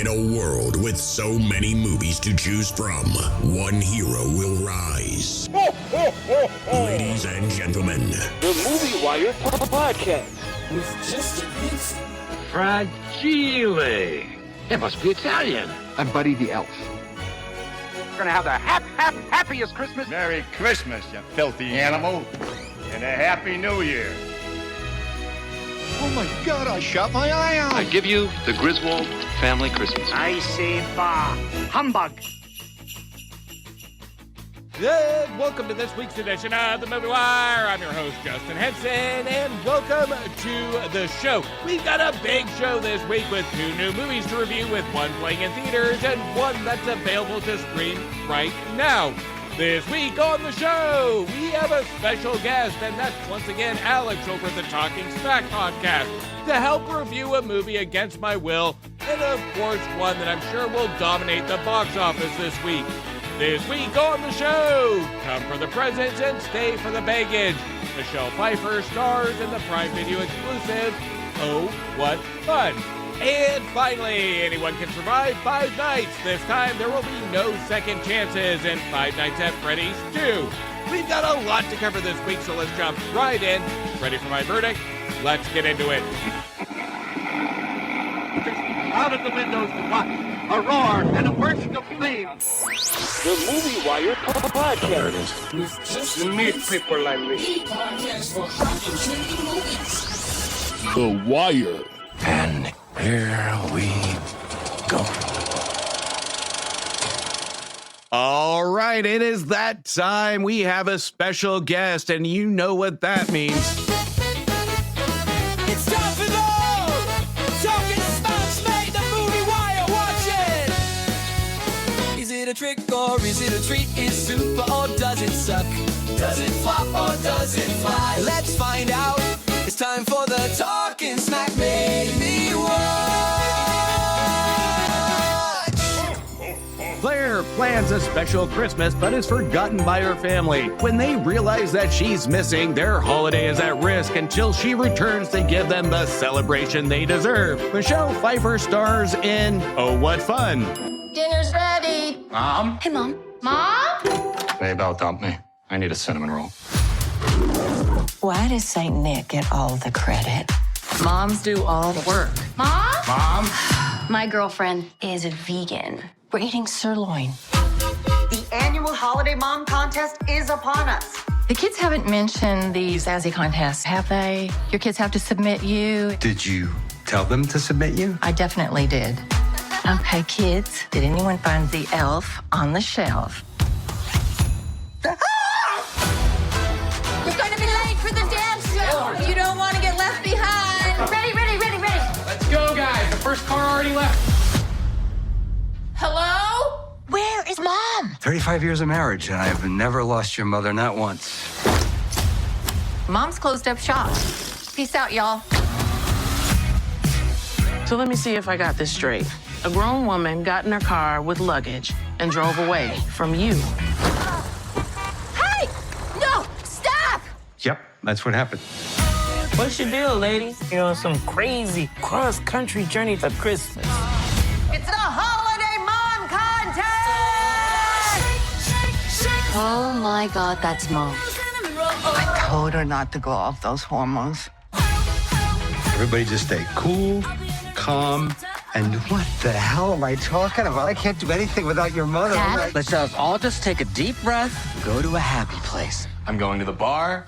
In a world with so many movies to choose from, one hero will rise. Ladies and gentlemen, the Movie Wire Podcast with just a hint. Fragile. It must be Italian. I'm Buddy the Elf. We're gonna have the happiest Christmas. Merry Christmas, you filthy animal, and a Happy New Year. Oh my God, I shot my eye out. I give you the Griswold family Christmas. I say bah. Humbug. Good. Welcome to this week's edition of The Movie Wire. I'm your host, Justin Henson, and welcome to the show. We've got a big show this week with 2 new movies to review, with one playing in theaters and one that's available to stream right now. This week on the show, we have a special guest, and that's once again Alex over at the Talking Smac Podcast to help review a movie against my will, and of course one that I'm sure will dominate the box office this week. This week on the show, come for the presents and stay for the baggage. Michelle Pfeiffer stars in the Prime Video exclusive Oh, What Fun. And finally, anyone can survive 5 nights. This time, there will be no second chances in Five Nights at Freddy's 2. We've got a lot to cover this week, so let's jump right in. Ready for my verdict? Let's get into it. Out of the windows to watch. A roar and a burst of flame. The Movie Wire Podcast. With just You need people like me. the podcast for hot and trending movies. The Wire. And here we go. All right, it is that time. We have a special guest, and you know what that means. It's time for the Talking Smac, the Movie Wire. Watch it! Is it a trick or is it a treat? Is super or does it suck? Does it flop or does it fly? Let's find out. It's time for the Talking Smac Made Me Watch. Claire plans a special Christmas but is forgotten by her family. When they realize that she's missing, their holiday is at risk until she returns to give them the celebration they deserve. Michelle Pfeiffer stars in Oh, What Fun. Dinner's ready. Mom? Hey, Mom. Mom? Maybelle dumped me. I need a cinnamon roll. Why does St. Nick get all the credit? Moms do all the work. Mom? Mom? My girlfriend is a vegan. We're eating sirloin. The annual Holiday Mom Contest is upon us. The kids haven't mentioned the Zazzy contest, have they? Your kids have to submit you. Did you tell them to submit you? I definitely did. Okay, kids, did anyone find the elf on the shelf? You're going to be late for the dance show. You don't want to get left behind. Ready. Let's go, guys. The first car already left. Hello? Where is Mom? 35 years of marriage, and I've never lost your mother, not once. Mom's closed up shop. Peace out, y'all. So let me see if I got this straight. A grown woman got in her car with luggage and drove away from you. Hey! No! Stop! Yep, that's what happened. What's your deal, lady? You're on some crazy cross-country journey for Christmas. It's the Holiday Mom Contest! Oh my God, that's Mom. I told her not to go off those hormones. Everybody just stay cool, calm, and what the hell am I talking about? I can't do anything without your mother. Dad? Let's all just take a deep breath, go to a happy place. I'm going to the bar.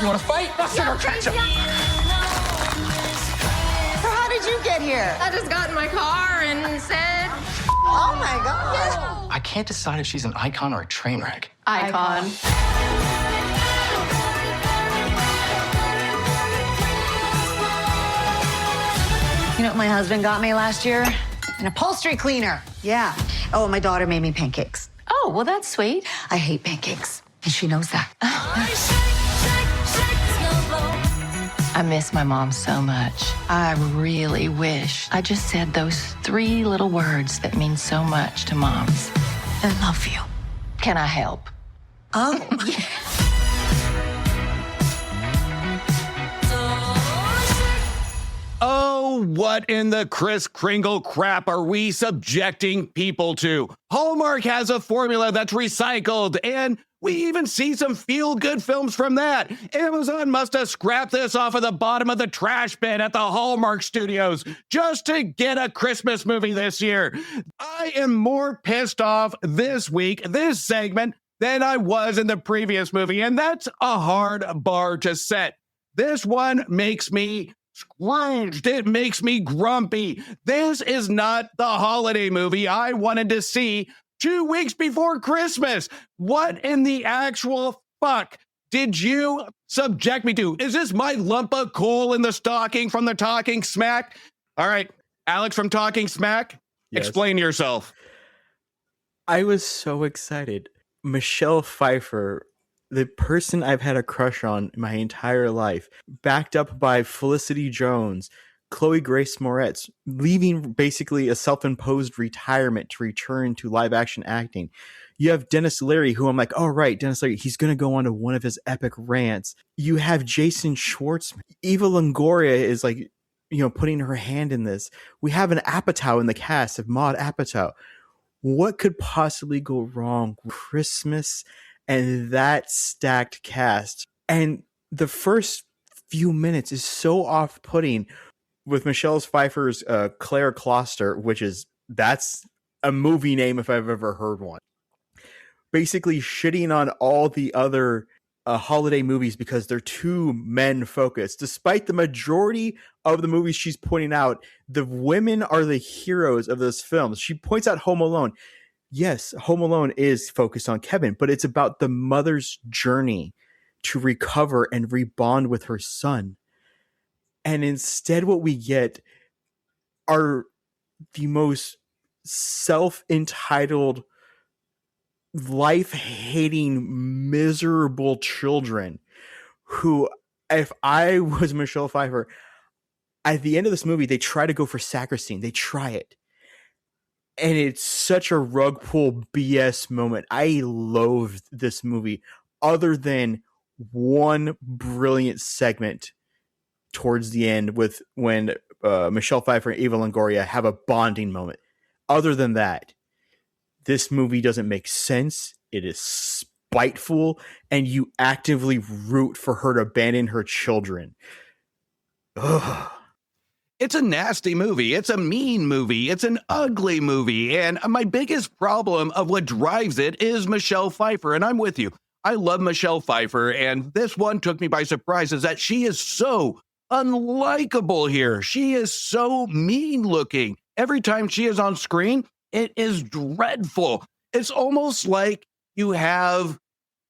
You want to fight? Let's get our ketchup. So how did you get here? I just got in my car and said, Oh my God. I can't decide if she's an icon or a train wreck. icon. You know what my husband got me last year? An upholstery cleaner. Yeah. Oh, my daughter made me pancakes. Oh, well, that's sweet. I hate pancakes, and she knows that. I miss my mom so much. I really wish I just said those 3 little words that mean so much to moms. I love you. Can I help? Oh, Oh, Oh, what in the Kris Kringle crap are we subjecting people to? Hallmark has a formula that's recycled, and we even see some feel-good films from that. Amazon must have scrapped this off of the bottom of the trash bin at the Hallmark Studios just to get a Christmas movie this year. I am more pissed off this week, this segment, than I was in the previous movie, and that's a hard bar to set. This one makes me Scrooged. It makes me grumpy. This is not the holiday movie I wanted to see 2 weeks before Christmas. What in the actual fuck did you subject me to? Is this my lump of coal in the stocking from the Talking Smac? All right, Alex from Talking Smac, yes. Explain yourself. I was so excited. Michelle Pfeiffer, the person I've had a crush on my entire life, backed up by Felicity Jones, Chloe Grace Moretz, leaving basically a self-imposed retirement to return to live-action acting. You have Dennis Leary, who I'm like, oh, right, Dennis Leary, he's going to go on to one of his epic rants. You have Jason Schwartzman. Eva Longoria is like, putting her hand in this. We have an Apatow in the cast of Maude Apatow. What could possibly go wrong? Christmas and that stacked cast. And the first few minutes is so off-putting with Michelle Pfeiffer's Claire Kloster, that's a movie name if I've ever heard one. Basically shitting on all the other holiday movies because they're too men-focused. Despite the majority of the movies she's pointing out, the women are the heroes of those films. She points out Home Alone. Yes, Home Alone is focused on Kevin, but it's about the mother's journey to recover and rebond with her son. And instead what we get are the most self-entitled, life-hating, miserable children who, if I was Michelle Pfeiffer, at the end of this movie, they try to go for sacristine. They try it. And it's such a rug pull BS moment. I loathed this movie other than one brilliant segment towards the end with when Michelle Pfeiffer and Eva Longoria have a bonding moment. Other than that, this movie doesn't make sense. It is spiteful, and you actively root for her to abandon her children. Ugh. It's a nasty movie. It's a mean movie. It's an ugly movie. And my biggest problem of what drives it is Michelle Pfeiffer. And I'm with you. I love Michelle Pfeiffer. And this one took me by surprise is that she is so unlikable here. She is so mean looking. Every time she is on screen, it is dreadful. It's almost like you have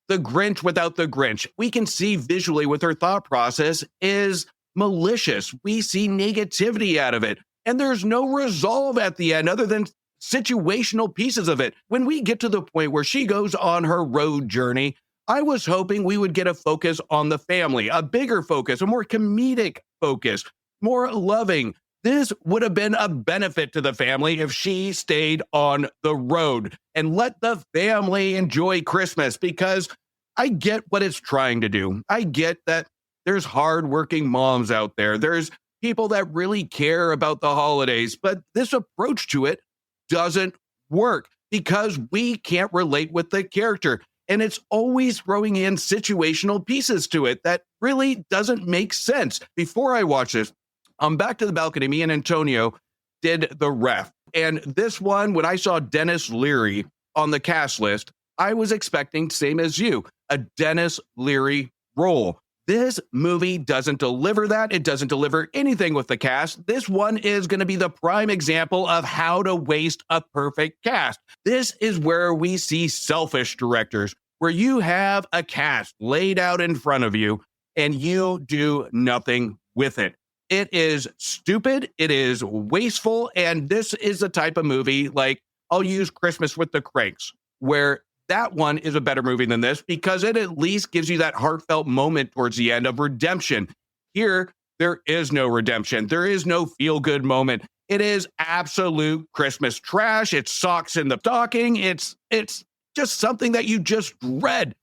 the Grinch without the Grinch. We can see visually what her thought process is malicious. We see negativity out of it. And there's no resolve at the end other than situational pieces of it. When we get to the point where she goes on her road journey, I was hoping we would get a focus on the family, a bigger focus, a more comedic focus, more loving. This would have been a benefit to the family if she stayed on the road and let the family enjoy Christmas, because I get what it's trying to do. I get that there's hardworking moms out there. There's people that really care about the holidays, but this approach to it doesn't work because we can't relate with the character. And it's always throwing in situational pieces to it that really doesn't make sense. Before I watch this, I'm back to the balcony. Me and Antonio did the ref. And this one, when I saw Dennis Leary on the cast list, I was expecting, same as you, a Dennis Leary role. This movie doesn't deliver that. It doesn't deliver anything with the cast. This one is going to be the prime example of how to waste a perfect cast. This is where we see selfish directors, where you have a cast laid out in front of you and you do nothing with it. It is stupid. It is wasteful. And this is the type of movie, like I'll use Christmas with the Cranks, where that one is a better movie than this because it at least gives you that heartfelt moment towards the end of redemption. Here, there is no redemption. There is no feel-good moment. It is absolute Christmas trash. It's socks in the stocking. It's just something that you just dread.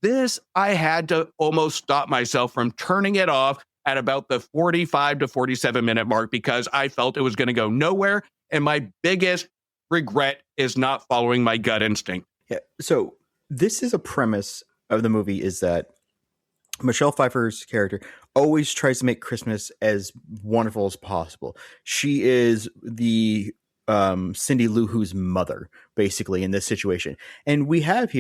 This, I had to almost stop myself from turning it off at about the 45 to 47 minute mark because I felt it was going to go nowhere. And my biggest regret is not following my gut instinct. Yeah. So this is a premise of the movie, is that Michelle Pfeiffer's character always tries to make Christmas as wonderful as possible. She is the Cindy Lou Who's mother, basically, in this situation. And we have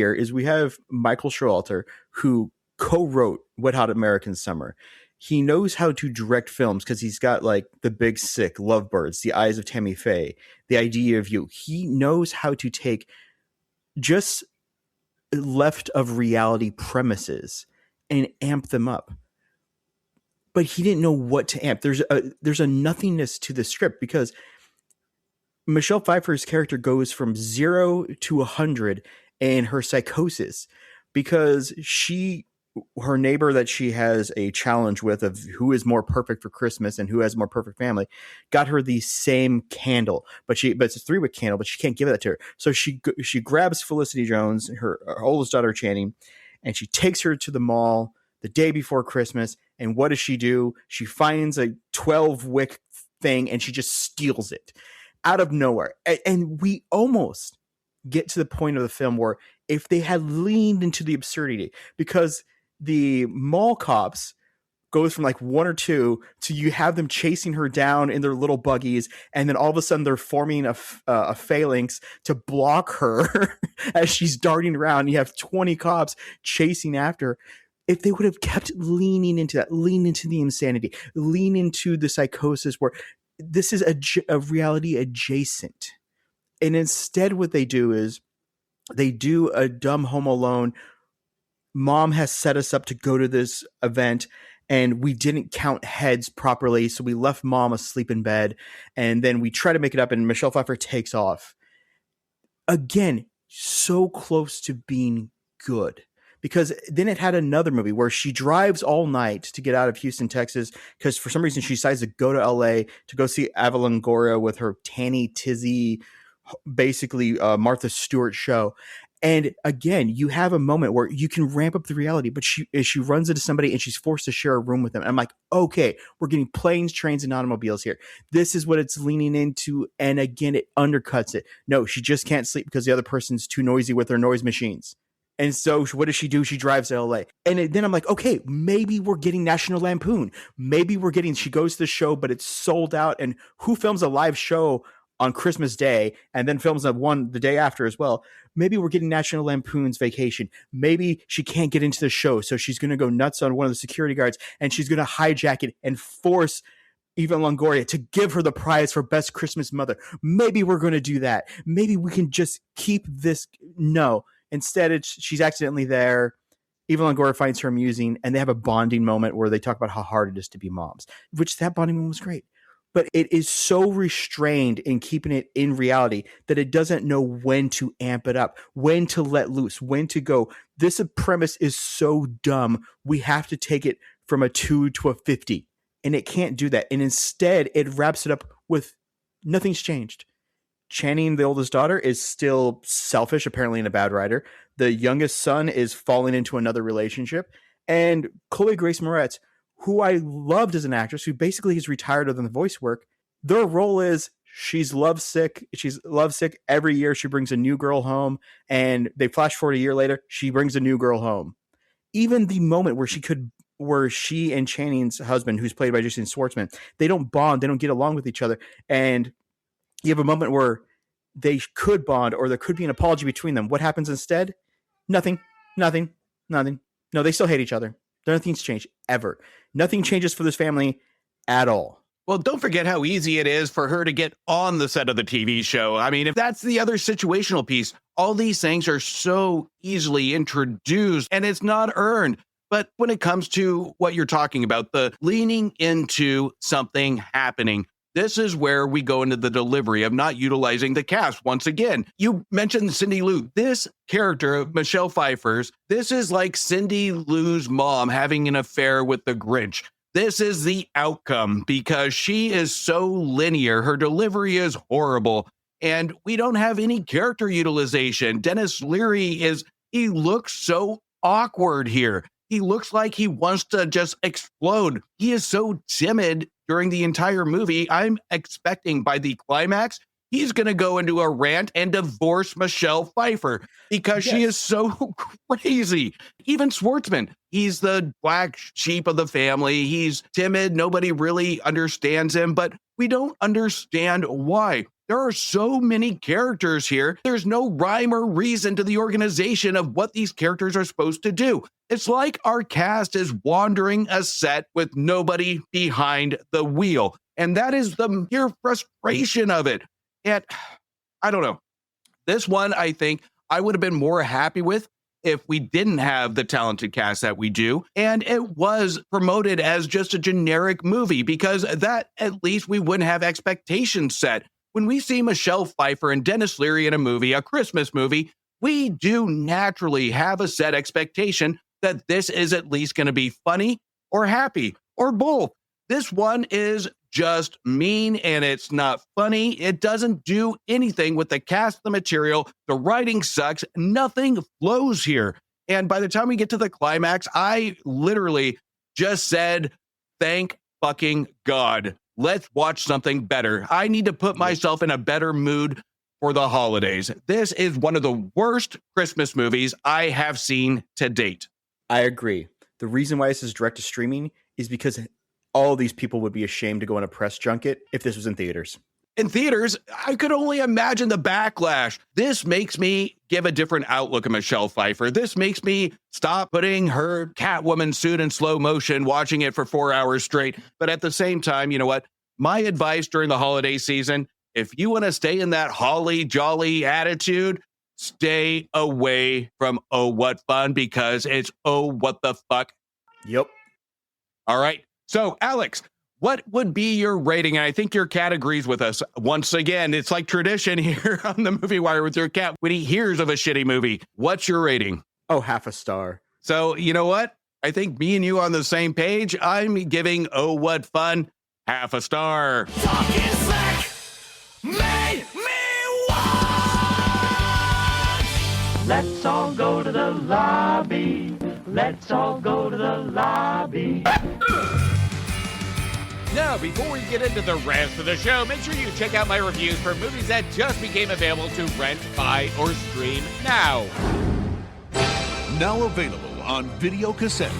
Michael Showalter, who co-wrote Wet Hot American Summer. He knows how to direct films because he's got like The Big Sick, Lovebirds, The Eyes of Tammy Faye, The Idea of You. He knows how to take just left of reality premises and amp them up. But he didn't know what to amp. There's a nothingness to the script because Michelle Pfeiffer's character goes from 0 to 100 in her psychosis because her neighbor that she has a challenge with of who is more perfect for Christmas and who has more perfect family got her the same candle, but it's a 3-wick candle, but she can't give that to her. So she grabs Felicity Jones, her oldest daughter Channing, and she takes her to the mall the day before Christmas. And what does she do? She finds a 12-wick thing and she just steals it out of nowhere. And we almost get to the point of the film where if they had leaned into the absurdity, because the mall cops goes from like 1 or 2 to you have them chasing her down in their little buggies, and then all of a sudden they're forming a phalanx to block her as she's darting around. You have 20 cops chasing after her. If they would have kept leaning into that, lean into the insanity, lean into the psychosis where this is a reality adjacent. And instead what they do is they do a dumb Home Alone. Mom has set us up to go to this event and we didn't count heads properly. So we left mom asleep in bed and then we try to make it up and Michelle Pfeiffer takes off. Again, so close to being good. Because then it had another movie where she drives all night to get out of Houston, Texas, because for some reason she decides to go to LA to go see Ava Longoria with her Tanny Tizzy, basically Martha Stewart show. And again, you have a moment where you can ramp up the reality, but she runs into somebody and she's forced to share a room with them. And I'm like, okay, we're getting planes, trains, and automobiles here. This is what it's leaning into. And again, it undercuts it. No, she just can't sleep because the other person's too noisy with their noise machines. And so what does she do? She drives to LA. And then I'm like, okay, maybe we're getting National Lampoon. Maybe she goes to the show, but it's sold out. And who films a live show on Christmas Day and then films one the day after as well? Maybe we're getting National Lampoon's Vacation. Maybe she can't get into the show. So she's going to go nuts on one of the security guards and she's going to hijack it and force Eva Longoria to give her the prize for Best Christmas Mother. Maybe we're going to do that. Maybe we can just keep this. No. Instead, she's accidentally there. Eva Longoria finds her amusing, and they have a bonding moment where they talk about how hard it is to be moms, which that bonding moment was great. But it is so restrained in keeping it in reality that it doesn't know when to amp it up, when to let loose, when to go. This premise is so dumb. We have to take it from a 2 to a 50, and it can't do that. And instead, it wraps it up with nothing's changed. Channing, the oldest daughter, is still selfish, apparently, and a bad writer. The youngest son is falling into another relationship. And Chloe Grace Moretz, who I loved as an actress, who basically is retired other than the voice work, their role is she's lovesick. She's lovesick. Every year she brings a new girl home. And they flash forward a year later, she brings a new girl home. Even the moment where she and Channing's husband, who's played by Jason Schwartzman, they don't bond. They don't get along with each other. And you have a moment where they could bond or there could be an apology between them. What happens instead? Nothing. No, they still hate each other. Nothing's changed ever. Nothing changes for this family at all. Well, don't forget how easy it is for her to get on the set of the TV show. I mean, if that's the other situational piece, all these things are so easily introduced and it's not earned. But when it comes to what you're talking about, the leaning into something happening, this is where we go into the delivery of not utilizing the cast. Once again, you mentioned Cindy Lou. This character of Michelle Pfeiffer's, this is like Cindy Lou's mom having an affair with the Grinch. This is the outcome because she is so linear. Her delivery is horrible. And we don't have any character utilization. Dennis Leary he looks so awkward here. He looks like he wants to just explode. He is so timid during the entire movie. I'm expecting by the climax, he's going to go into a rant and divorce Michelle Pfeiffer because she is so crazy. Even Schwartzman, he's the black sheep of the family. He's timid. Nobody really understands him, but we don't understand why. There are so many characters here. There's no rhyme or reason to the organization of what these characters are supposed to do. It's like our cast is wandering a set with nobody behind the wheel. And that is the pure frustration of it. And I don't know. This one, I think I would have been more happy with if we didn't have the talented cast that we do. And it was promoted as just a generic movie because that at least we wouldn't have expectations set. When we see Michelle Pfeiffer and Dennis Leary in a movie, a Christmas movie, we do naturally have a set expectation that this is at least going to be funny or happy or both. This one is just mean and it's not funny. It doesn't do anything with the cast, the material. The writing sucks. Nothing flows here. And by the time we get to the climax, I literally just said, thank fucking God. Let's watch something better. I need to put myself in a better mood for the holidays. This is one of the worst Christmas movies I have seen to date. I agree. The reason why this is direct to streaming is because all these people would be ashamed to go on a press junket if this was in theaters. In theaters, I could only imagine the backlash. This makes me give a different outlook of Michelle Pfeiffer. This makes me stop putting her Catwoman suit in slow motion, watching it for 4 hours straight. But at the same time, you know what? My advice during the holiday season, if you want to stay in that holly jolly attitude, stay away from Oh What Fun, because it's oh what the fuck. Yep. All right. So, Alex, what would be your rating? And I think your cat agrees with us. Once again, it's like tradition here on the Movie Wire with your cat. When he hears of a shitty movie, what's your rating? Oh, 0.5 star. So, you know what? I think me and you are on the same page. I'm giving Oh What Fun 0.5 star. Talking Smac made me watch. Let's all go to the lobby. Let's all go to the lobby. Now, before we get into the rest of the show, make sure you check out my reviews for movies that just became available to rent, buy, or stream now. Now available on video cassette.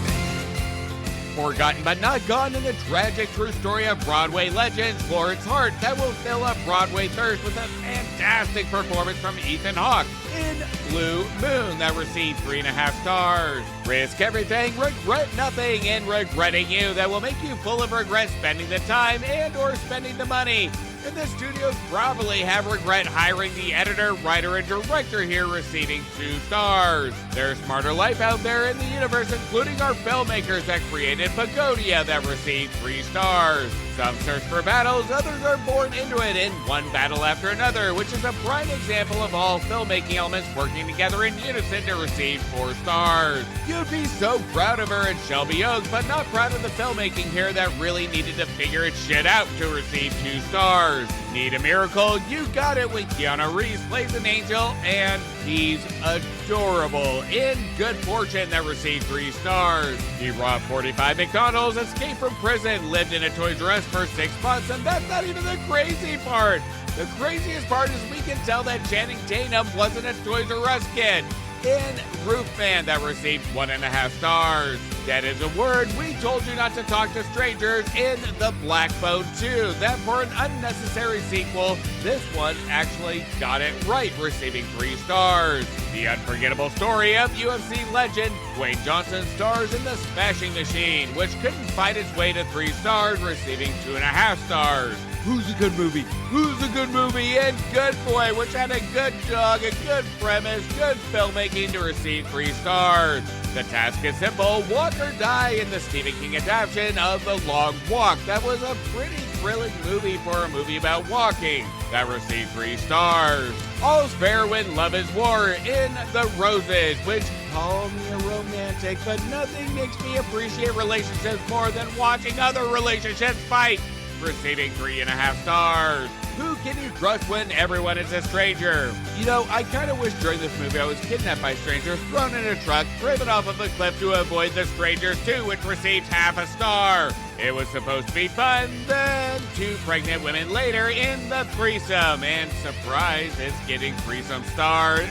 Forgotten but not gone in the tragic true story of Broadway legend Florence Hart that will fill up Broadway thirst with a fantastic performance from Ethan Hawke in Blue Moon that received 3.5 stars. Risk everything, regret nothing, and regretting you that will make you full of regret spending the time and or spending the money. And the studios probably have regret hiring the editor, writer, and director here, receiving 2 stars. There's smarter life out there in the universe, including our filmmakers that created Pagodia that received 3 stars. Some search for battles, others are born into it in one battle after another, which is a prime example of all filmmaking elements working together in unison to receive 4 stars. You'd be so proud of her and Shelby Oaks, but not proud of the filmmaking here that really needed to figure its shit out to receive 2 stars. Need a miracle? You got it with Keanu Reeves plays an angel, and he's adorable. In Good Fortune that received 3 stars. He robbed 45 McDonald's, escaped from prison, lived in a Toys R Us for 6 months, and that's not even the crazy part. The craziest part is we can tell that Channing Tatum wasn't a Toys R Us kid. In Roofman that received 1.5 stars. That is a word. We told you not to talk to strangers in The Black Boat 2. That for an unnecessary sequel, this one actually got it right, receiving 3 stars. The unforgettable story of UFC legend Dwayne Johnson stars in The Smashing Machine, which couldn't fight its way to 3 stars, receiving 2.5 stars. Who's a good movie? Who's a good movie? And Good Boy, which had a good dog, a good premise, good filmmaking to receive 3 stars. The task is simple, walk or die in the Stephen King adaptation of The Long Walk. That was a pretty thrilling movie for a movie about walking. That received 3 stars. All's fair when love is war in The Roses, which call me a romantic, but nothing makes me appreciate relationships more than watching other relationships fight, receiving 3.5 stars. Who can you trust when everyone is a stranger? You know, I kind of wish during this movie I was kidnapped by strangers, thrown in a truck, driven off of a cliff to avoid The Strangers 2, which received half a star. It was supposed to be fun, then 2 pregnant women later in the threesome, and surprise, it's getting threesome stars.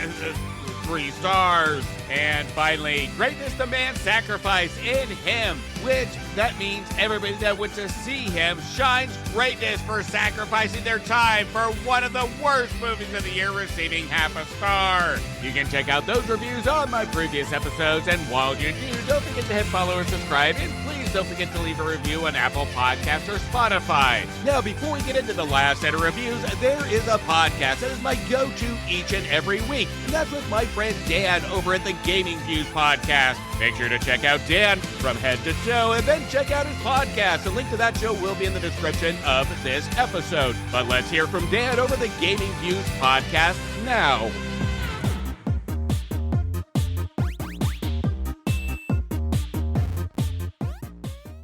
3 stars. And finally, greatness demands sacrifice in him, which that means everybody that went to see him shines greatness for sacrificing their time for one of the worst movies of the year, receiving half a star. You can check out those reviews on my previous episodes, and while you do, don't forget to hit follow or subscribe, and please don't forget to leave a review on Apple Podcasts or Spotify. Now, before we get into the last set of reviews, there is a podcast that is my go-to each and every week, and that's with my friend Dan over at the Gaming Views Podcast. Make sure to check out Dan from head to toe, and then check out his podcast. A link to that show will be in the description of this episode. But let's hear from Dan over the Gaming Views Podcast now.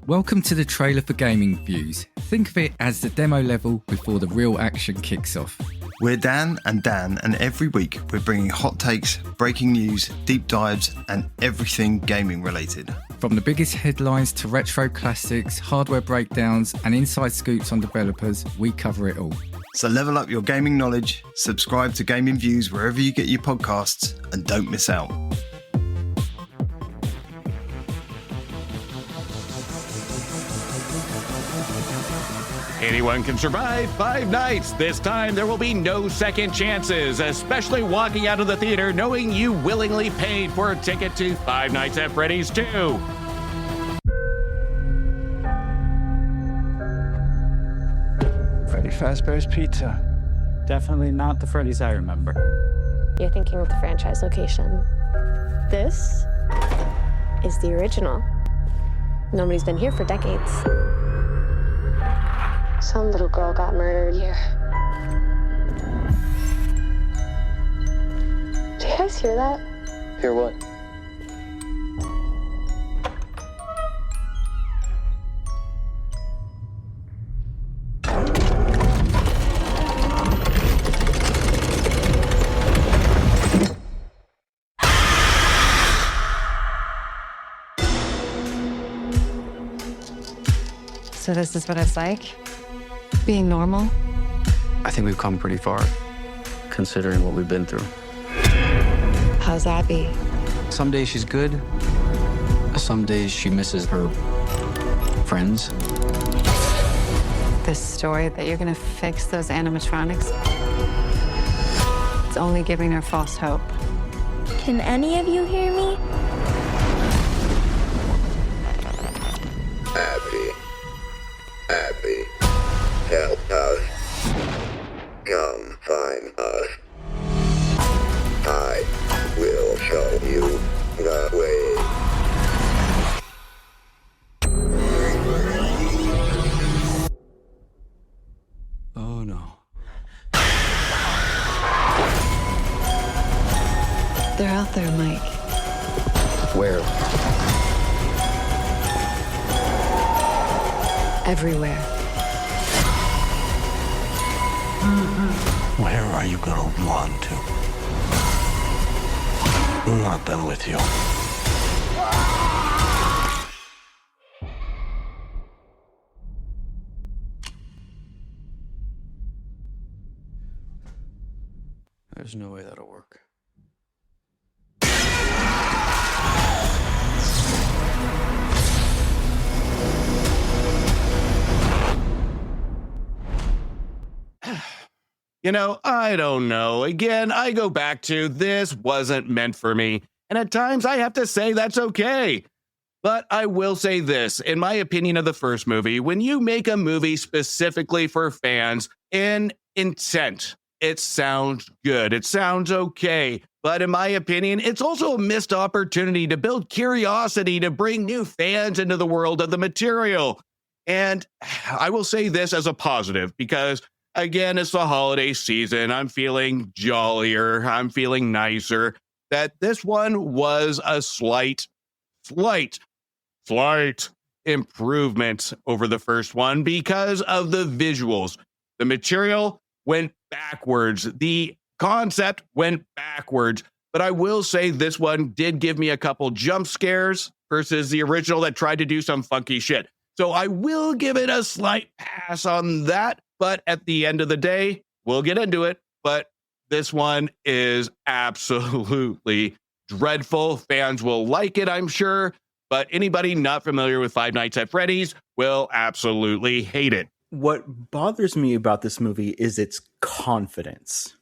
Welcome to the trailer for Gaming Views. Think of it as the demo level before the real action kicks off. We're Dan, and every week we're bringing hot takes, breaking news, deep dives, and everything gaming related. From the biggest headlines to retro classics, hardware breakdowns, and inside scoops on developers, we cover it all. So level up your gaming knowledge, subscribe to Gaming Views wherever you get your podcasts, and don't miss out. Anyone can survive 5 nights. This time there will be no second chances, especially walking out of the theater knowing you willingly paid for a ticket to 5 Nights at Freddy's 2. Freddy Fazbear's Pizza. Definitely not the Freddy's I remember. You're thinking of the franchise location. This is the original. Nobody's been here for decades. Some little girl got murdered here. Do you guys hear that? Hear what? So this is what it's like? Being normal? I think we've come pretty far, considering what we've been through. How's Abby? Some days she's good. Some days she misses her friends. This story that you're gonna fix those animatronics, it's only giving her false hope. Can any of you hear me? Abby, help us. Come find us. I will show you the way. Oh no. They're out there, Mike. Where? Everywhere. Where are you gonna run to? I'm not done with you. There's no way that'll work. You know, I don't know. Again, I go back to this wasn't meant for me. And at times I have to say that's okay. But I will say this, in my opinion of the first movie, when you make a movie specifically for fans in intent, it sounds good. It sounds okay. But in my opinion, it's also a missed opportunity to build curiosity, to bring new fans into the world of the material. And I will say this as a positive, because again, it's the holiday season. I'm feeling jollier. I'm feeling nicer. That this one was a slight improvement over the first one because of the visuals. The material went backwards. The concept went backwards. But I will say this one did give me a couple jump scares versus the original that tried to do some funky shit. So I will give it a slight pass on that. But at the end of the day, we'll get into it. But this one is absolutely dreadful. Fans will like it, I'm sure. But anybody not familiar with Five Nights at Freddy's will absolutely hate it. What bothers me about this movie is its confidence.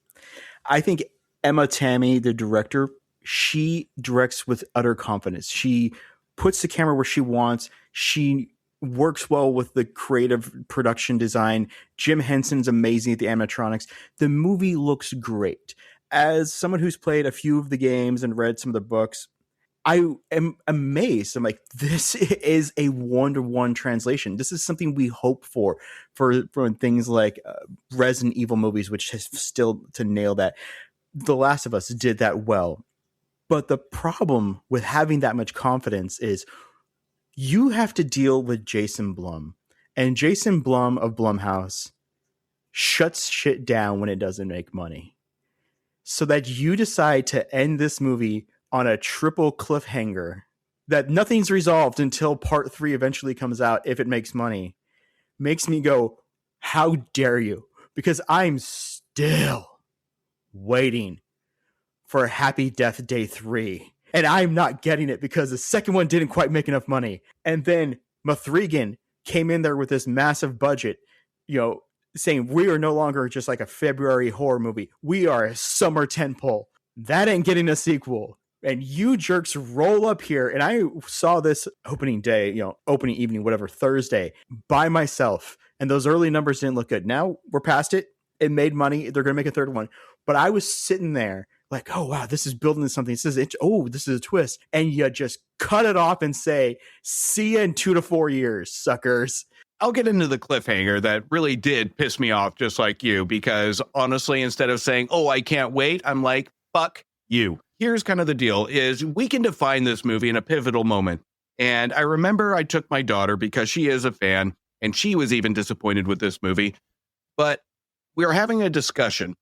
I think Emma Tammy, the director, she directs with utter confidence. She puts the camera where she wants. She works well with the creative production design. Jim Henson's amazing at the animatronics. The movie looks great. As someone who's played a few of the games and read some of the books, I am amazed. I'm like, this is a one-to-one translation. This is something we hope for things like Resident Evil movies, which has still to nail that. The Last of Us did that well. But the problem with having that much confidence is you have to deal with Jason Blum. And Jason Blum of Blumhouse shuts shit down when it doesn't make money. So that you decide to end this movie on a triple cliffhanger that nothing's resolved until part 3 eventually comes out if it makes money, makes me go, how dare you? Because I'm still waiting for Happy Death Day 3. And I'm not getting it because the second one didn't quite make enough money. And then Mathregan came in there with this massive budget, saying we are no longer just like a February horror movie. We are a summer tentpole. That ain't getting a sequel. And you jerks roll up here. And I saw this opening day, opening evening, whatever, Thursday by myself. And those early numbers didn't look good. Now we're past it. It made money. They're going to make a third one. But I was sitting there like, oh, wow, this is building to something. This is a twist. And you just cut it off and say, see you in 2 to 4 years, suckers. I'll get into the cliffhanger that really did piss me off, just like you, because honestly, instead of saying, oh, I can't wait, I'm like, fuck you. Here's kind of the deal is we can define this movie in a pivotal moment. And I remember I took my daughter because she is a fan and she was even disappointed with this movie. But we were having a discussion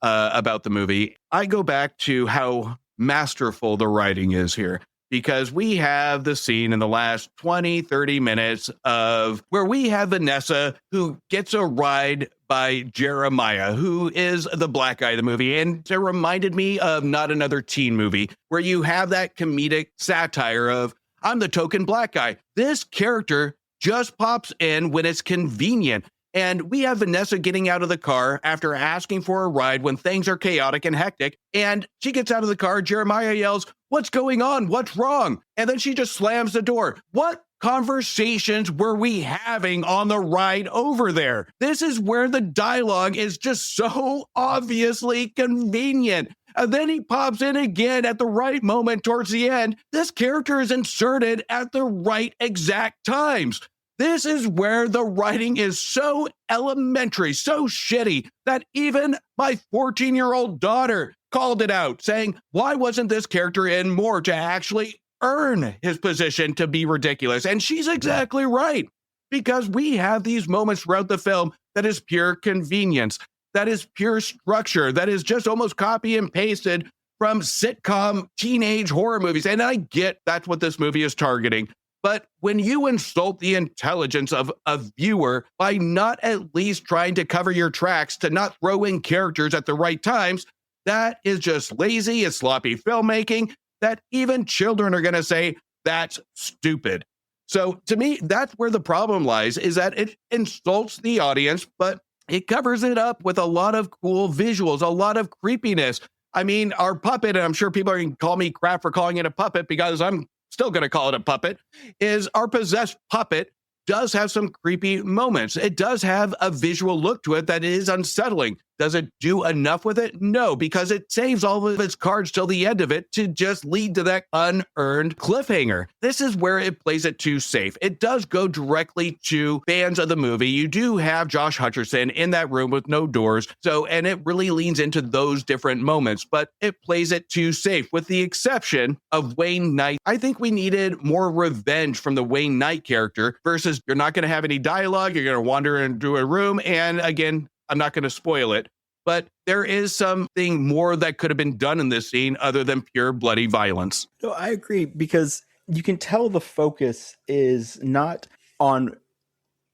about the movie. I go back to how masterful the writing is here, because we have the scene in the last 20, 30 minutes of where we have Vanessa who gets a ride by Jeremiah, who is the black guy of the movie. And it reminded me of Not Another Teen Movie, where you have that comedic satire of, I'm the token black guy. This character just pops in when it's convenient. And we have Vanessa getting out of the car after asking for a ride when things are chaotic and hectic. And she gets out of the car. Jeremiah yells, what's going on? What's wrong? And then she just slams the door. What conversations were we having on the ride over there? This is where the dialogue is just so obviously convenient. And then he pops in again at the right moment towards the end. This character is inserted at the right exact times. This is where the writing is so elementary, so shitty, that even my 14-year-old daughter called it out, saying, why wasn't this character in more to actually earn his position to be ridiculous? And she's exactly right, because we have these moments throughout the film that is pure convenience, that is pure structure, that is just almost copy and pasted from sitcom teenage horror movies. And I get that's what this movie is targeting. But when you insult the intelligence of a viewer by not at least trying to cover your tracks, to not throw in characters at the right times, that is just lazy, it's sloppy filmmaking that even children are going to say, that's stupid. So to me, that's where the problem lies, is that it insults the audience, but it covers it up with a lot of cool visuals, a lot of creepiness. I mean, our puppet, and I'm sure people are going to call me crap for calling it a puppet because I'm still going to call it a puppet, is our possessed puppet does have some creepy moments. It does have a visual look to it that is unsettling. Does it do enough with it? No, because it saves all of its cards till the end of it to just lead to that unearned cliffhanger. This is where it plays it too safe. It does go directly to fans of the movie. You do have Josh Hutcherson in that room with no doors. And it really leans into those different moments, but it plays it too safe, with the exception of Wayne Knight. I think we needed more revenge from the Wayne Knight character versus you're not going to have any dialogue. You're going to wander into a room and again, I'm not going to spoil it, but there is something more that could have been done in this scene other than pure bloody violence. No, I agree, because you can tell the focus is not on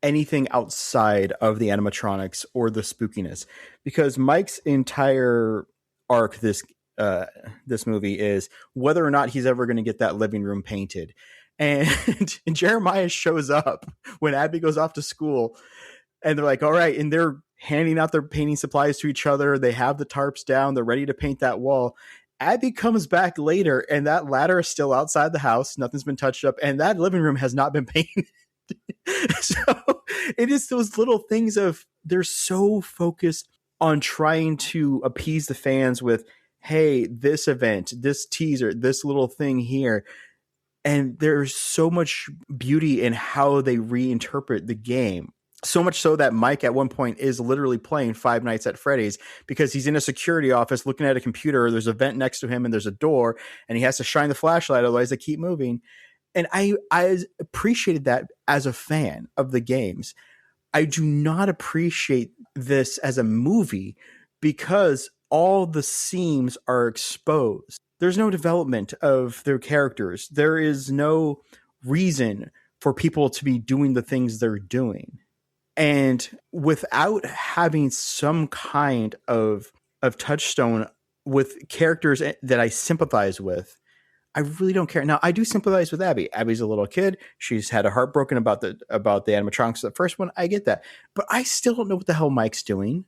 anything outside of the animatronics or the spookiness, because Mike's entire arc this movie is whether or not he's ever going to get that living room painted. And Jeremiah shows up when Abby goes off to school, and they're like, all right, and they're handing out their painting supplies to each other. They have the tarps down. They're ready to paint that wall. Abby comes back later, and that ladder is still outside the house. Nothing's been touched up, and that living room has not been painted. So it is those little things of, they're so focused on trying to appease the fans with, hey, this event, this teaser, this little thing here. And there's so much beauty in how they reinterpret the game. So much so that Mike at one point is literally playing Five Nights at Freddy's, because he's in a security office looking at a computer. There's a vent next to him and there's a door, and he has to shine the flashlight, otherwise they keep moving. And I appreciated that as a fan of the games. I do not appreciate this as a movie because all the seams are exposed. There's no development of their characters. There is no reason for people to be doing the things they're doing. And without having some kind of touchstone with characters that I sympathize with, I really don't care. Now, I do sympathize with Abby. Abby's a little kid. She's had a heart broken about the animatronics. The first one, I get that. But I still don't know what the hell Mike's doing.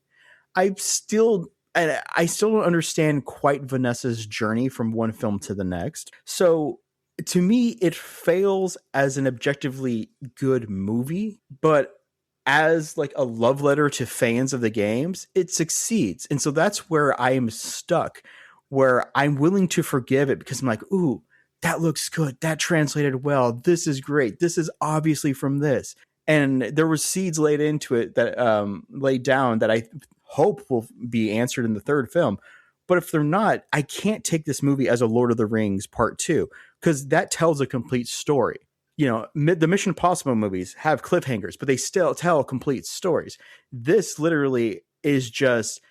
I still don't understand quite Vanessa's journey from one film to the next. So to me, it fails as an objectively good movie, but as like a love letter to fans of the games, it succeeds. And so that's where I am stuck, where I'm willing to forgive it because I'm like, ooh, that looks good. That translated well. This is great. This is obviously from this. And there were seeds laid into it that laid down that I hope will be answered in the third film. But if they're not, I can't take this movie as a Lord of the Rings Part 2, because that tells a complete story. You know, the Mission Impossible movies have cliffhangers, but they still tell complete stories. This literally is just,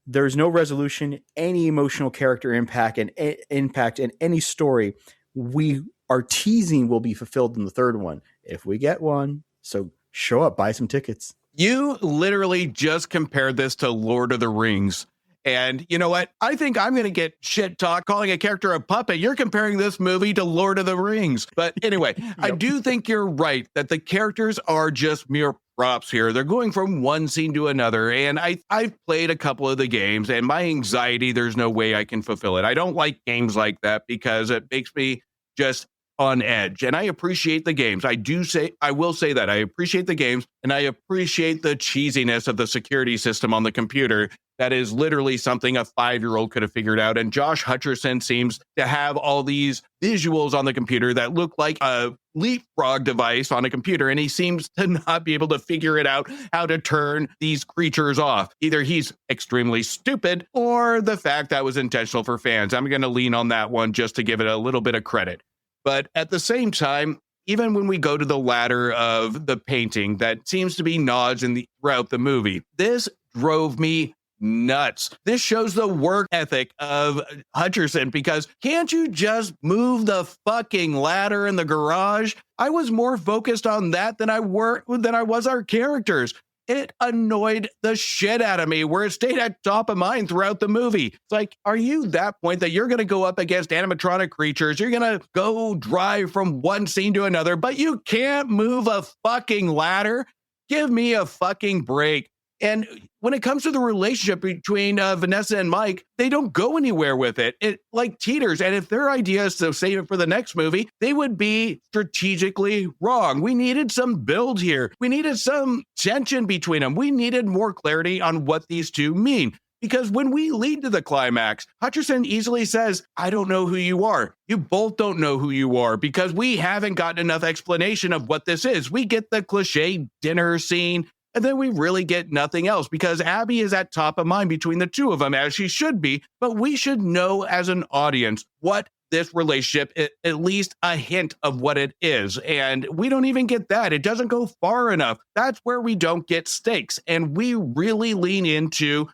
there's no resolution, any emotional character impact and any story we are teasing will be fulfilled in the third one, if we get one. So show up, buy some tickets. You literally just compared this to Lord of the Rings. And you know what? I think I'm going to get shit talk calling a character a puppet. You're comparing this movie to Lord of the Rings. But anyway, yep. I do think you're right that the characters are just mere props here. They're going from one scene to another. And I've played a couple of the games, and my anxiety, there's no way I can fulfill it. I don't like games like that because it makes me just on edge. And I appreciate the games. I will say that I appreciate the games, and I appreciate the cheesiness of the security system on the computer. That is literally something a 5-year-old could have figured out. And Josh Hutcherson seems to have all these visuals on the computer that look like a leapfrog device on a computer. And he seems to not be able to figure it out how to turn these creatures off. Either he's extremely stupid or the fact that was intentional for fans. I'm going to lean on that one just to give it a little bit of credit. But at the same time, even when we go to the ladder of the painting that seems to be nods throughout the movie, this drove me nuts. This shows the work ethic of Hutcherson, because can't you just move the fucking ladder in the garage? I was more focused on that than I was our characters. It annoyed the shit out of me, where it stayed at top of mind throughout the movie. It's like, are you that point that you're going to go up against animatronic creatures? You're going to go drive from one scene to another, but you can't move a fucking ladder? Give me a fucking break. And when it comes to the relationship between Vanessa and Mike, they don't go anywhere with it. It like teeters. And if their idea is to save it for the next movie, they would be strategically wrong. We needed some build here. We needed some tension between them. We needed more clarity on what these two mean. Because when we lead to the climax, Hutcherson easily says, I don't know who you are. You both don't know who you are, because we haven't gotten enough explanation of what this is. We get the cliche dinner scene, and then we really get nothing else, because Abby is at top of mind between the two of them, as she should be. But we should know as an audience what this relationship at least a hint of what it is. And we don't even get that. It doesn't go far enough. That's where we don't get stakes. And we really lean into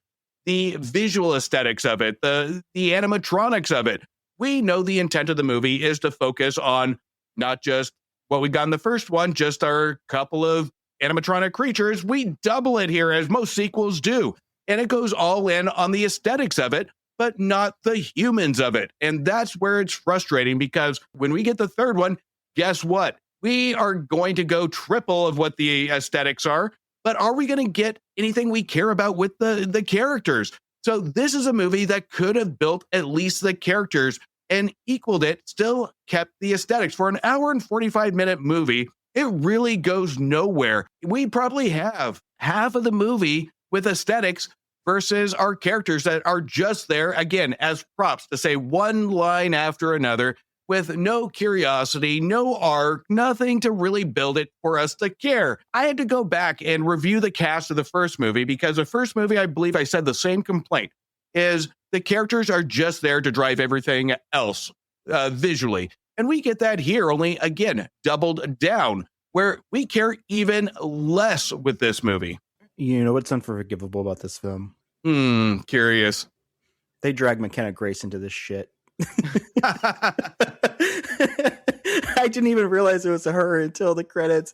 the visual aesthetics of it, the animatronics of it. We know the intent of the movie is to focus on not just what we got in the first one, just our couple of animatronic creatures. We double it here, as most sequels do. And it goes all in on the aesthetics of it, but not the humans of it. And that's where it's frustrating, because when we get the third one, guess what? We are going to go triple of what the aesthetics are, but are we going to get anything we care about with the characters? So this is a movie that could have built at least the characters and equaled it, still kept the aesthetics. For an hour and 45-minute movie, it really goes nowhere. We probably have half of the movie with aesthetics versus our characters that are just there, again, as props to say one line after another with no curiosity, no arc, nothing to really build it for us to care. I had to go back and review the cast of the first movie, because the first movie, I believe I said the same complaint, is the characters are just there to drive everything else visually. And we get that here, only, again, doubled down, where we care even less with this movie. You know what's unforgivable about this film? Curious. They drag McKenna Grace into this shit. I didn't even realize it was her until the credits,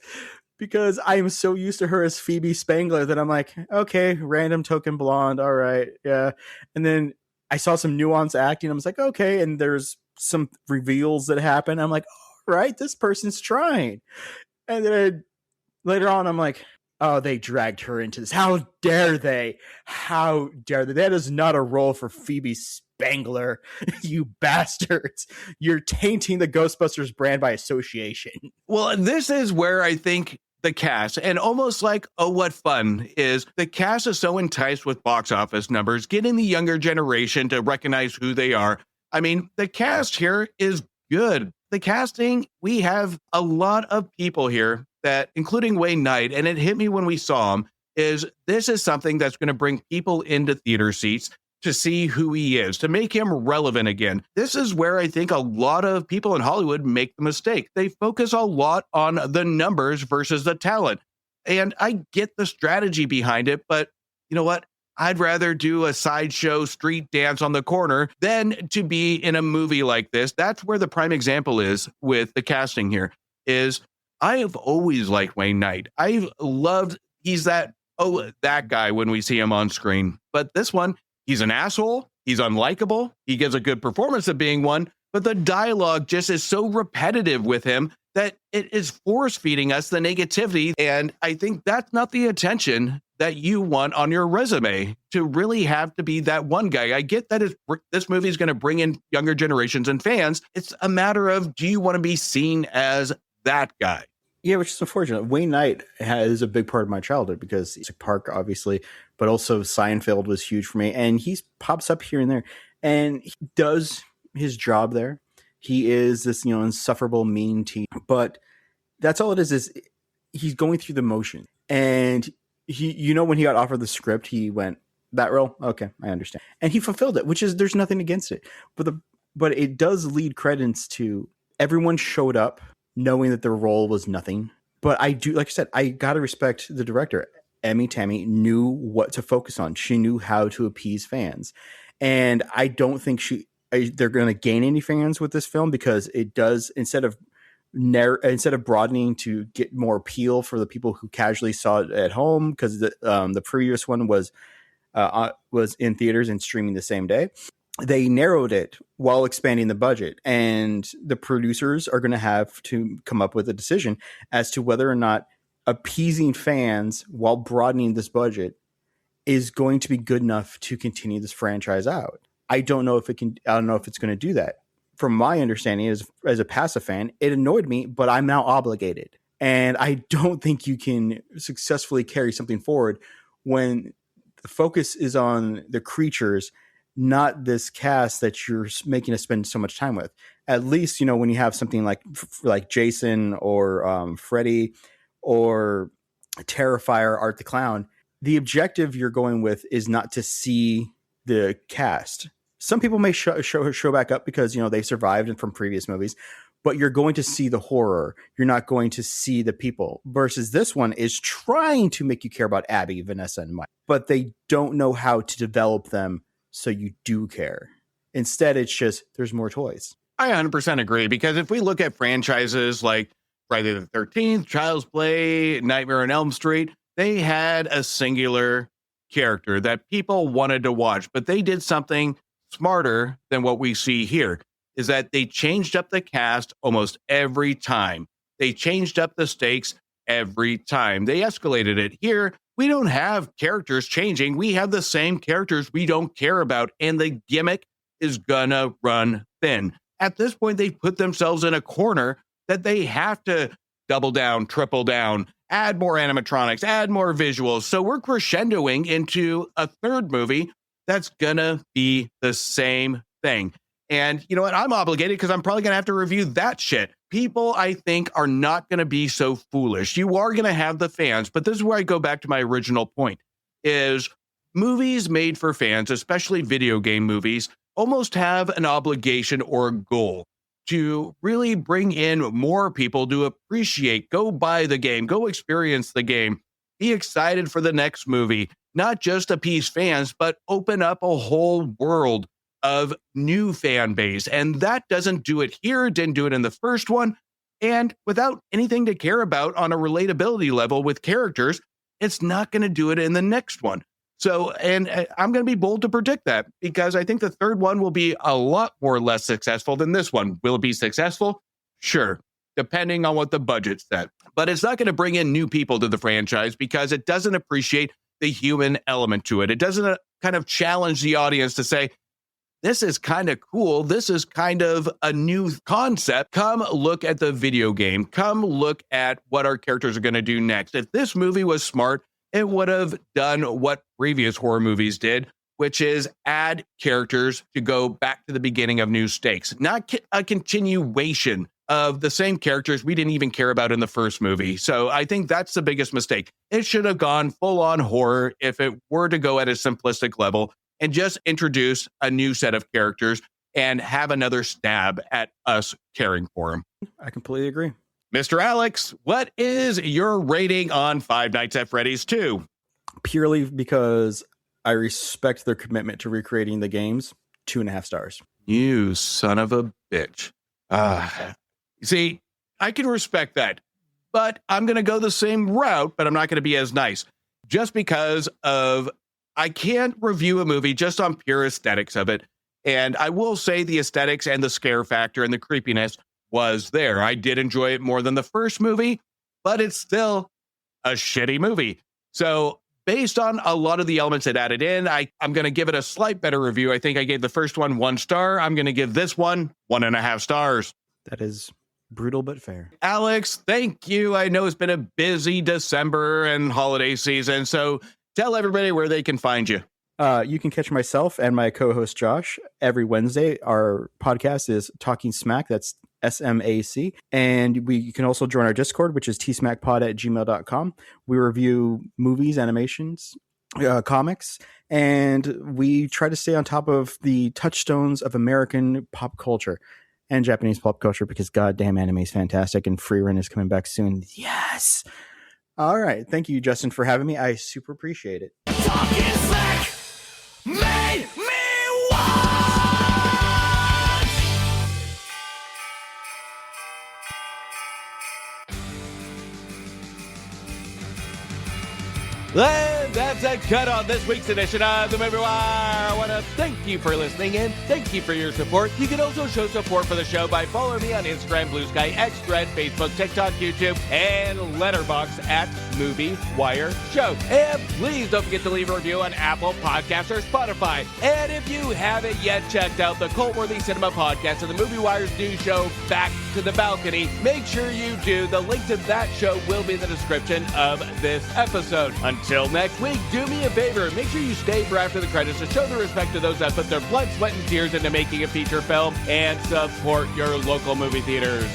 because I am so used to her as Phoebe Spangler that I'm like, okay, random token blonde, all right, yeah. And then I saw some nuanced acting. I was like, okay, and there's some reveals that happen. I'm like, all right, this person's trying. And then later on, I'm like, oh, they dragged her into this. How dare they? How dare they? That is not a role for Phoebe Spangler, you bastards. You're tainting the Ghostbusters brand by association. Well, this is where I think the cast, and almost like, oh, what fun, is the cast is so enticed with box office numbers, getting the younger generation to recognize who they are. I mean, the cast here is good. The casting, we have a lot of people here that, including Wayne Knight, and it hit me when we saw him, this is something that's going to bring people into theater seats to see who he is, to make him relevant again. This is where I think a lot of people in Hollywood make the mistake. They focus a lot on the numbers versus the talent. And I get the strategy behind it, but you know what? I'd rather do a sideshow street dance on the corner than to be in a movie like this. That's where the prime example is with the casting here, is I have always liked Wayne Knight. I've loved, he's that guy when we see him on screen. But this one, he's an asshole. He's unlikable. He gives a good performance of being one, but the dialogue just is so repetitive with him that it is force feeding us the negativity. And I think that's not the attention that you want on your resume, to really have to be that one guy. I get that this movie is going to bring in younger generations and fans. It's a matter of, do you want to be seen as that guy? Yeah, which is unfortunate. Wayne Knight is a big part of my childhood, because he's a Park, obviously, but also Seinfeld was huge for me. And he pops up here and there, and he does his job there. He is this, insufferable, mean teen, but that's all it is he's going through the motion. And he, when he got offered the script, he went, that role? Okay, I understand. And he fulfilled it, which is, there's nothing against it. But it does lead credence to everyone showed up knowing that their role was nothing. But I do, like I said, I got to respect the director. Emmy Tammy knew what to focus on. She knew how to appease fans. And I don't think they're going to gain any fans with this film, because it does, instead of broadening to get more appeal for the people who casually saw it at home, because the previous one was in theaters and streaming the same day, they narrowed it while expanding the budget. And the producers are going to have to come up with a decision as to whether or not appeasing fans while broadening this budget is going to be good enough to continue this franchise out. I don't know if it's going to do that. From my understanding, as a passive fan, it annoyed me, but I'm now obligated. And I don't think you can successfully carry something forward when the focus is on the creatures, not this cast that you're making us spend so much time with. At least, when you have something like Jason or Freddy or Terrifier, Art the Clown, the objective you're going with is not to see the cast. Some people may show back up because, they survived and from previous movies, but you're going to see the horror. You're not going to see the people. Versus this one is trying to make you care about Abby, Vanessa, and Mike, but they don't know how to develop them so you do care. Instead, it's just, there's more toys. I 100% agree, because if we look at franchises like Friday the 13th, Child's Play, Nightmare on Elm Street, they had a singular character that people wanted to watch, but they did something smarter than what we see here, is that they changed up the cast almost every time. They changed up the stakes every time. They escalated it. Here, we don't have characters changing. We have the same characters we don't care about, and the gimmick is gonna run thin. At this point, they put themselves in a corner that they have to double down, triple down, add more animatronics, add more visuals. So we're crescendoing into a third movie that's gonna be the same thing. And you know what? I'm obligated because I'm probably gonna have to review that shit. People, I think, are not gonna be so foolish. You are gonna have the fans, but this is where I go back to my original point, is movies made for fans, especially video game movies, almost have an obligation or a goal to really bring in more people to appreciate, go buy the game, go experience the game, be excited for the next movie, not just appease fans, but open up a whole world of new fan base. And that doesn't do it here. It didn't do it in the first one. And without anything to care about on a relatability level with characters, it's not going to do it in the next one. So, and I'm going to be bold to predict that, because I think the third one will be a lot more or less successful than this one. Will it be successful? Sure, depending on what the budget's set. But it's not going to bring in new people to the franchise because it doesn't appreciate the human element to it. It doesn't kind of challenge the audience to say, this is kind of cool. This is kind of a new concept. Come look at the video game. Come look at what our characters are going to do next. If this movie was smart, it would have done what previous horror movies did, which is add characters to go back to the beginning of new stakes, not a continuation of the same characters we didn't even care about in the first movie. So I think that's the biggest mistake. It should have gone full on horror if it were to go at a simplistic level and just introduce a new set of characters and have another stab at us caring for them. I completely agree. Mr. Alex, what is your rating on Five Nights at Freddy's 2? Purely because I respect their commitment to recreating the games, 2.5 stars. You son of a bitch. See, I can respect that, but I'm going to go the same route, but I'm not going to be as nice. Just because of, I can't review a movie just on pure aesthetics of it. And I will say the aesthetics and the scare factor and the creepiness was there. I did enjoy it more than the first movie, but it's still a shitty movie. So based on a lot of the elements it added in, I'm going to give it a slight better review. I think I gave the first one 1 star. I'm going to give this one 1.5 stars. That is brutal but fair. Alex, thank you. I know it's been a busy December and holiday season, so tell everybody where they can find you. You can catch myself and my co-host Josh every Wednesday. Our podcast is Talking Smac. That's SMAC. And you can also join our Discord, which is tsmacpod@gmail.com. We review movies, animations, comics, and we try to stay on top of the touchstones of American pop culture and Japanese pop culture, because goddamn anime is fantastic and Free Run is coming back soon. Yes. All right. Thank you, Justin, for having me. I super appreciate it. Talking Smac made me watch. And that's a cut on this week's edition of The Movie Wire. I want to thank you for listening in. Thank you for your support. You can also show support for the show by following me on Instagram, Blue Sky, X, Thread, Facebook, TikTok, YouTube, and Letterboxd at Movie Wire Show. And please don't forget to leave a review on Apple Podcasts or Spotify. And if you haven't yet checked out the Cult-Worthy Cinema Podcast and the Movie Wire's new show, Back to the Balcony, make sure you do. The link to that show will be in the description of this episode. Until next week, do me a favor. Make sure you stay for after the credits to show the respect to those that put their blood, sweat, and tears into making a feature film and support your local movie theaters.